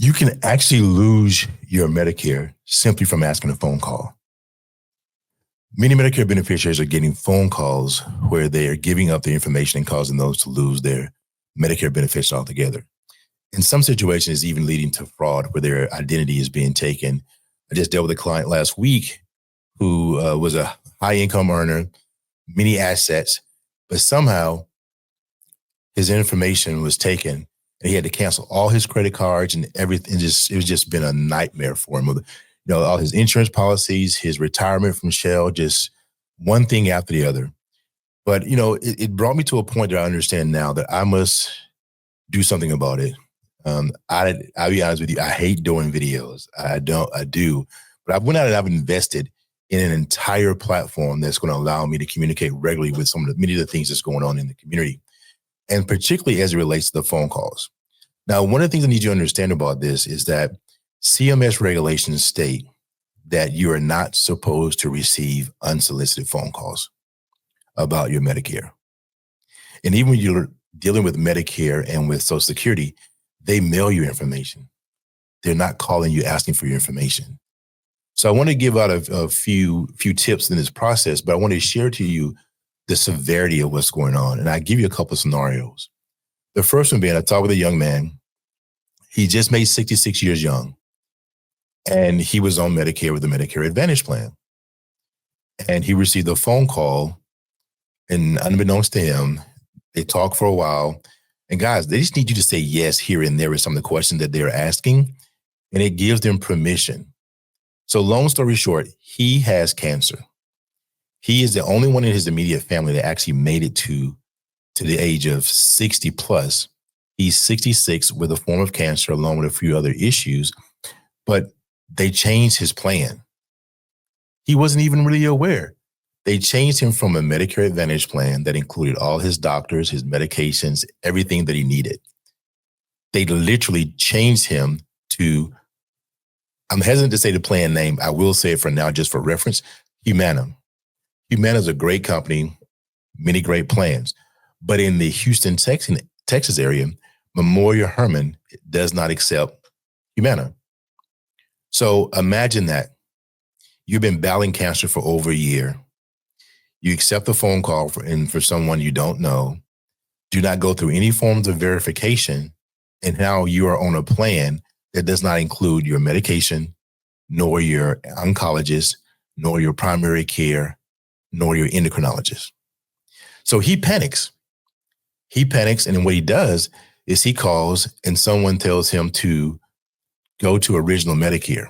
You can actually lose your Medicare simply from asking a phone call. Many Medicare beneficiaries are getting phone calls where they are giving up their information and causing those to lose their Medicare benefits altogether. In some situations, even leading to fraud where their identity is being taken. I just dealt with a client last week who was a high income earner, many assets, but somehow his information was taken and he had to cancel all his credit cards and everything. It was just been a nightmare for him. All his insurance policies, his retirement from Shell, just one thing after the other. But, it brought me to a point that I understand now that I must do something about it. I'll be honest with you. I hate doing videos. I do. But I've went out and I've invested in an entire platform that's going to allow me to communicate regularly with many of the things that's going on in the community. And particularly as it relates to the phone calls. Now, one of the things I need you to understand about this is that CMS regulations state that you are not supposed to receive unsolicited phone calls about your Medicare. And even when you're dealing with Medicare and with Social Security, they mail you information. They're not calling you asking for your information. So I want to give out a few tips in this process, but I want to share to you the severity of what's going on. And I give you a couple of scenarios. The first one being, I talked with a young man. He just made 66 years young. And he was on Medicare with the Medicare Advantage plan. And he received a phone call, and unbeknownst to him, they talked for a while. And guys, they just need you to say yes here and there with some of the questions that they're asking. And it gives them permission. So long story short, he has cancer. He is the only one in his immediate family that actually made it to the age of 60 plus. He's 66 with a form of cancer along with a few other issues, but they changed his plan. He wasn't even really aware. They changed him from a Medicare Advantage plan that included all his doctors, his medications, everything that he needed. They literally changed him to, I'm hesitant to say the plan name. I will say it for now, just for reference, Humana. Humana is a great company, many great plans. But in the Houston, Texas area, Memorial Hermann does not accept Humana. So imagine that. You've been battling cancer for over a year. You accept a phone call for someone you don't know. Do not go through any forms of verification. And now you are on a plan that does not include your medication, nor your oncologist, nor your primary care, nor your endocrinologist. So he panics. And then what he does is he calls and someone tells him to go to Original Medicare.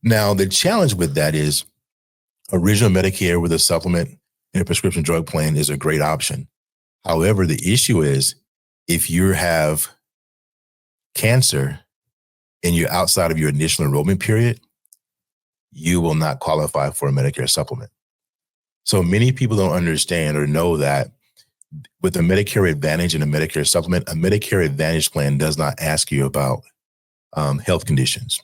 Now, the challenge with that is Original Medicare with a supplement and a prescription drug plan is a great option. However, the issue is if you have cancer and you're outside of your initial enrollment period, you will not qualify for a Medicare supplement. So many people don't understand or know that with a Medicare Advantage and a Medicare supplement, a Medicare Advantage plan does not ask you about health conditions.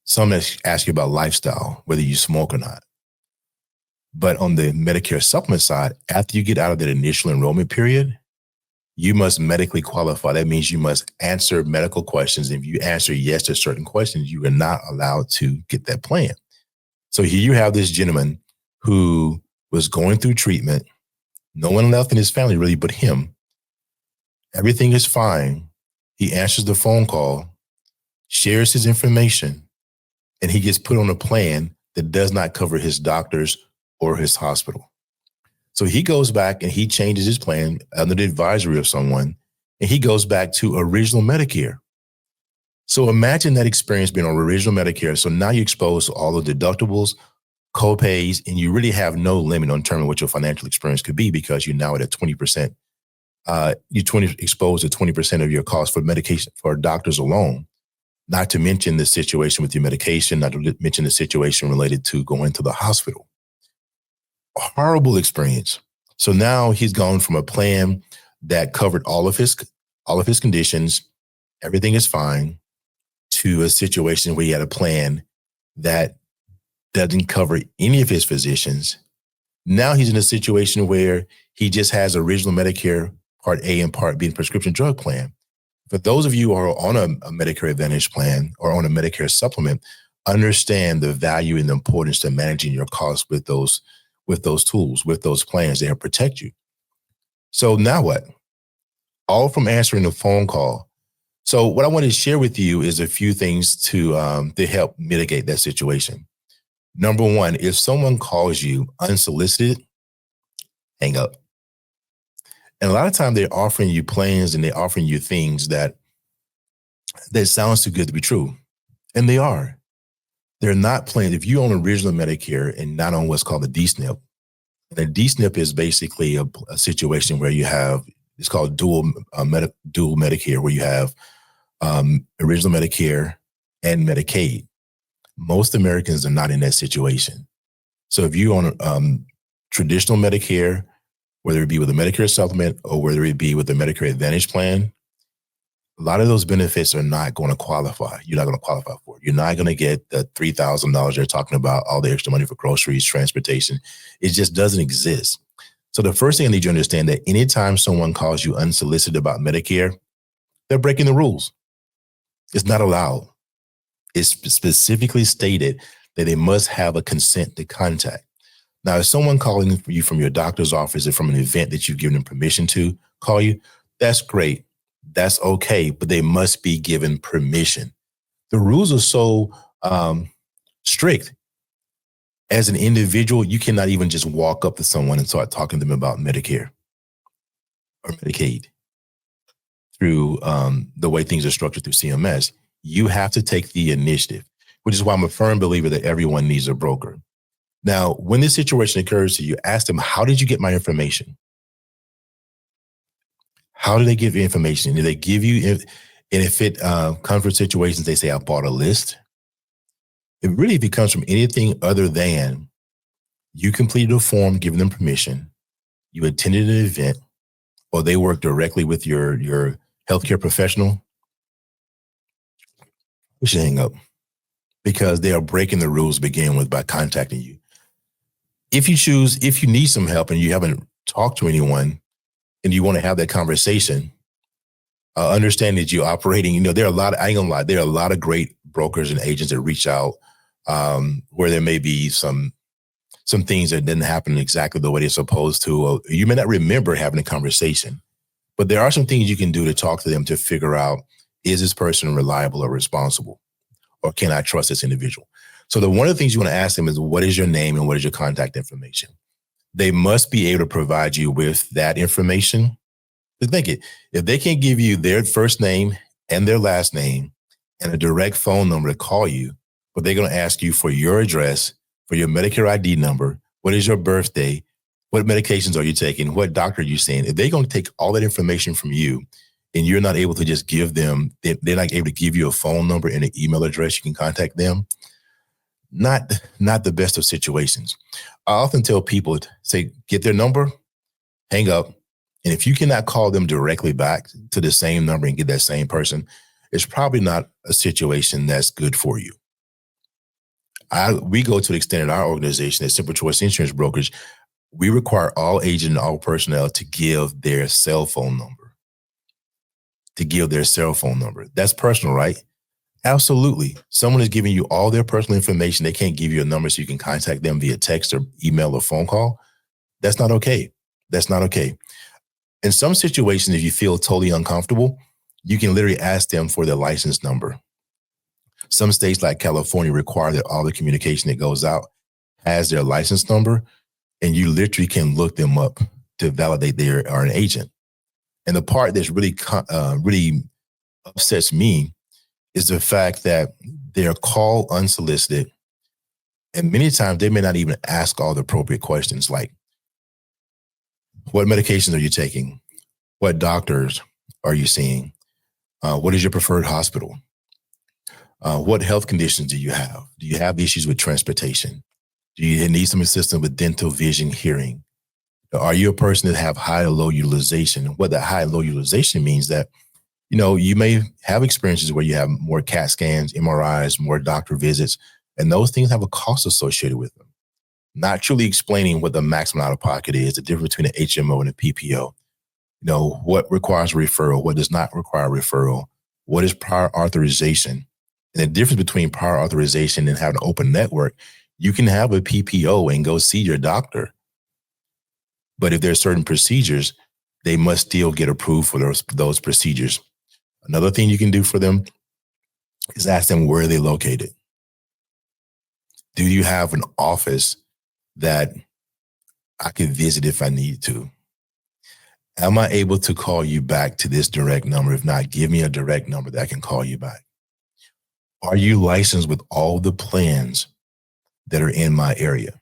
Some ask you about lifestyle, whether you smoke or not. But on the Medicare supplement side, after you get out of that initial enrollment period, you must medically qualify. That means you must answer medical questions. If you answer yes to certain questions, you are not allowed to get that plan. So here you have this gentleman who was going through treatment. No one left in his family really but him. Everything is fine. He answers the phone call, shares his information, and he gets put on a plan that does not cover his doctors or his hospital. So he goes back and he changes his plan under the advisory of someone, and he goes back to Original Medicare. So imagine that experience being on Original Medicare. So now you're exposed to all the deductibles, co-pays, and you really have no limit on determining what your financial experience could be because you're now at a 20%. You're exposed to 20% of your cost for medication for doctors alone. Not to mention the situation with your medication, not to mention the situation related to going to the hospital. A horrible experience. So now he's gone from a plan that covered all of his conditions, everything is fine, to a situation where he had a plan that doesn't cover any of his physicians. Now he's in a situation where he just has Original Medicare Part A and Part B prescription drug plan. For those of you who are on a Medicare Advantage plan or on a Medicare supplement, understand the value and the importance to managing your costs with those tools, with those plans. They help protect you. So now what? All from answering the phone call. So what I want to share with you is a few things to help mitigate that situation. Number one, if someone calls you unsolicited, hang up. And a lot of times they're offering you plans and they're offering you things that sounds too good to be true. And they are. They're not plans. If you own original Medicare and not on what's called a DSNP, and a DSNP is basically a situation where you have, it's called dual Medicare, where you have original Medicare and Medicaid. Most Americans are not in that situation. So if you own traditional Medicare, whether it be with a Medicare supplement or whether it be with the Medicare Advantage plan, a lot of those benefits are not going to qualify. You're not going to qualify for it. You're not going to get the $3,000 they're talking about, all the extra money for groceries, transportation. It just doesn't exist. So the first thing I need you to understand that anytime someone calls you unsolicited about Medicare, they're breaking the rules. It's not allowed. It's specifically stated that they must have a consent to contact. Now, if someone calling you from your doctor's office or from an event that you've given them permission to call you, that's great. That's okay, but they must be given permission. The rules are so strict. As an individual, you cannot even just walk up to someone and start talking to them about Medicare or Medicaid through the way things are structured through CMS. You have to take the initiative, which is why I'm a firm believer that everyone needs a broker. Now, when this situation occurs to you, ask them, how did you get my information? How do they give you information? Do they give you, and if it comes from situations, they say, I bought a list. If it comes from anything other than you completed a form, giving them permission, you attended an event, or they work directly with your healthcare professional, you should hang up, because they are breaking the rules to begin with by contacting you. If you need some help and you haven't talked to anyone and you want to have that conversation, understand that you're operating, there are a lot, I ain't gonna lie, there are a lot of great brokers and agents that reach out where there may be some things that didn't happen exactly the way they're supposed to. You may not remember having a conversation, but there are some things you can do to talk to them to figure out, is this person reliable or responsible? Or can I trust this individual? So one of the things you want to ask them is, what is your name and what is your contact information? They must be able to provide you with that information. But think it, if they can't give you their first name and their last name and a direct phone number to call you, but they're going to ask you for your address, for your Medicare ID number, what is your birthday, what medications are you taking, what doctor are you seeing? If they're going to take all that information from you and you're not able to just give them, they're not able to give you a phone number and an email address you can contact them, not the best of situations. I often tell people, say, get their number, hang up. And if you cannot call them directly back to the same number and get that same person, it's probably not a situation that's good for you. We go to the extent in our organization at Simple Choice Insurance Brokerage, we require all agents and all personnel to give their cell phone number. That's personal, right? Absolutely. Someone is giving you all their personal information. They can't give you a number so you can contact them via text or email or phone call. That's not okay. In some situations, if you feel totally uncomfortable, you can literally ask them for their license number. Some states like California require that all the communication that goes out has their license number, and you literally can look them up to validate they are an agent. And the part that's really upsets me is the fact that they're called unsolicited, and many times they may not even ask all the appropriate questions like, what medications are you taking? What doctors are you seeing? What is your preferred hospital? What health conditions do you have? Do you have issues with transportation? Do you need some assistance with dental, vision, hearing? Are you a person that have high or low utilization? And what that high and low utilization means that, you may have experiences where you have more CAT scans, MRIs, more doctor visits, and those things have a cost associated with them. Not truly explaining what the maximum out of pocket is, the difference between an HMO and a PPO. What requires a referral, what does not require a referral, what is prior authorization. And the difference between prior authorization and having an open network, you can have a PPO and go see your doctor. But if there are certain procedures, they must still get approved for those procedures. Another thing you can do for them is ask them where they're located. Do you have an office that I could visit if I need to? Am I able to call you back to this direct number? If not, give me a direct number that I can call you back. Are you licensed with all the plans that are in my area?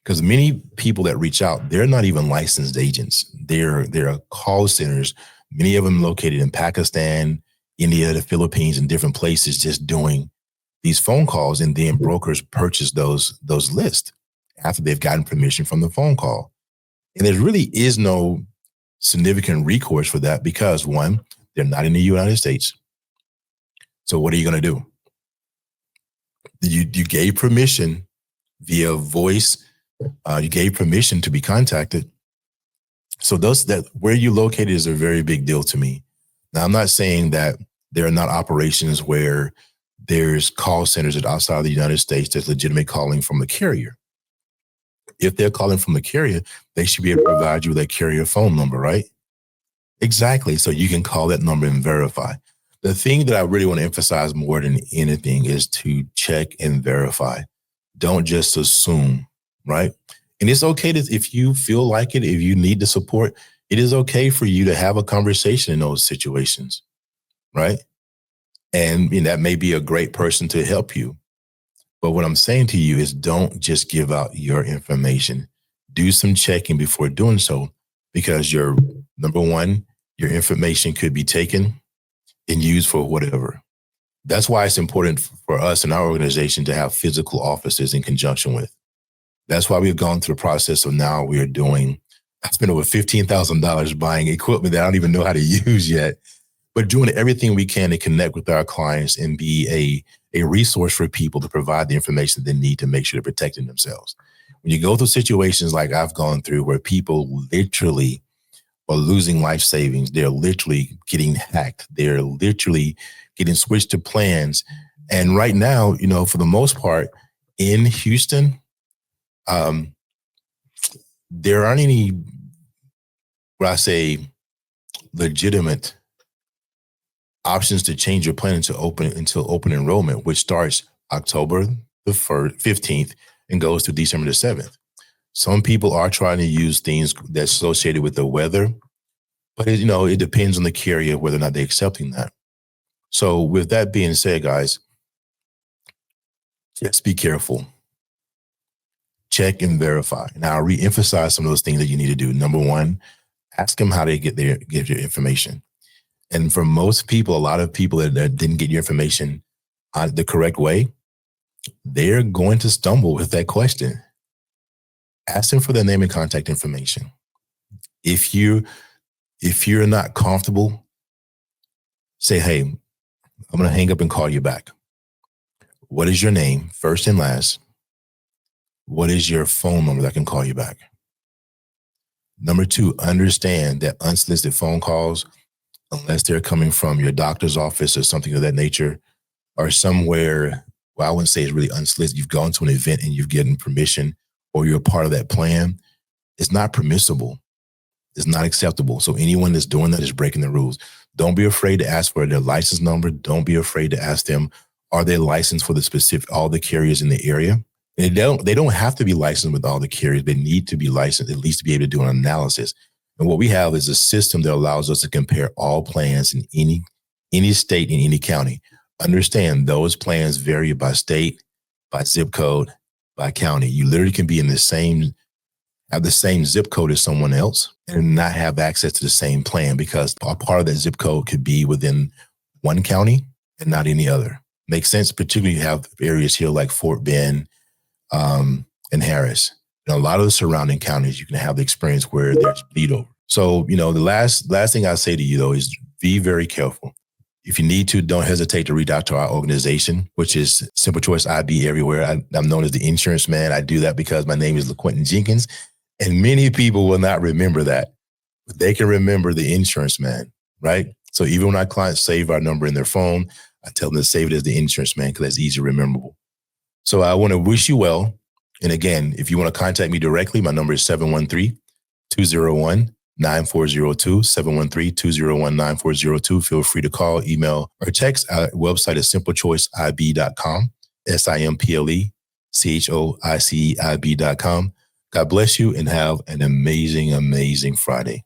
Because many people that reach out, they're not even licensed agents. They're call centers, many of them located in Pakistan, India, the Philippines, and different places, just doing these phone calls, and then brokers purchase those lists after they've gotten permission from the phone call. And there really is no significant recourse for that because, one, they're not in the United States. So what are you going to do? You gave permission via voice. You gave permission to be contacted. So where you located is a very big deal to me. Now, I'm not saying that there are not operations where there's call centers that outside of the United States that's legitimate calling from the carrier. If they're calling from the carrier, they should be able to provide you with a carrier phone number, right? Exactly. So you can call that number and verify. The thing that I really want to emphasize more than anything is to check and verify. Don't just assume, right? And it's okay if you feel like it, if you need the support, it is okay for you to have a conversation in those situations, right? And that may be a great person to help you. But what I'm saying to you is don't just give out your information. Do some checking before doing so, because number one, your information could be taken and used for whatever. That's why it's important for us in our organization to have physical offices in conjunction with. That's why we've gone through the process of now I spent over $15,000 buying equipment that I don't even know how to use yet, but doing everything we can to connect with our clients and be a resource for people to provide the information they need to make sure they're protecting themselves. When you go through situations like I've gone through where people literally are losing life savings, they're literally getting hacked, they're literally getting switched to plans. And right now, for the most part in Houston, there aren't any, what I say, legitimate options to change your plan until open enrollment, which starts October the 15th and goes to December the 7th. Some people are trying to use things that's associated with the weather, but it depends on the carrier whether or not they're accepting that. So with that being said, guys, just be careful. Check and verify. Now, I'll re-emphasize some of those things that you need to do. Number one, ask them how they get your information. And for most people, a lot of people that didn't get your information the correct way, they're going to stumble with that question. Ask them for their name and contact information. If you're not comfortable, say, hey, I'm going to hang up and call you back. What is your name, first and last? What is your phone number that I can call you back? Number two, understand that unsolicited phone calls, unless they're coming from your doctor's office or something of that nature, or somewhere, well, I wouldn't say it's really unsolicited. You've gone to an event and you've gotten permission or you're a part of that plan. It's not permissible. It's not acceptable. So anyone that's doing that is breaking the rules. Don't be afraid to ask for their license number. Don't be afraid to ask them, are they licensed for all the carriers in the area? They don't have to be licensed with all the carriers. They need to be licensed, at least to be able to do an analysis. And what we have is a system that allows us to compare all plans in any state, in any county. Understand those plans vary by state, by zip code, by county. You literally can be have the same zip code as someone else and not have access to the same plan because a part of that zip code could be within one county and not any other. Makes sense, particularly you have areas here like Fort Bend and Harris. In a lot of the surrounding counties, you can have the experience where there's bleed over. So, the last thing I say to you though is be very careful. If you need to, don't hesitate to reach out to our organization, which is Simple Choice IB Everywhere. I'm known as the insurance man. I do that because my name is LaQuentin Jenkins, and many people will not remember that. they can remember the insurance man, right? So even when our clients save our number in their phone, I tell them to save it as the insurance man because that's easy rememberable. So I want to wish you well. And again, if you want to contact me directly, my number is 713-201-9402, 713-201-9402. Feel free to call, email, or text. Our website is simplechoiceib.com, SIMPLECHOICEIB.com. God bless you and have an amazing, amazing Friday.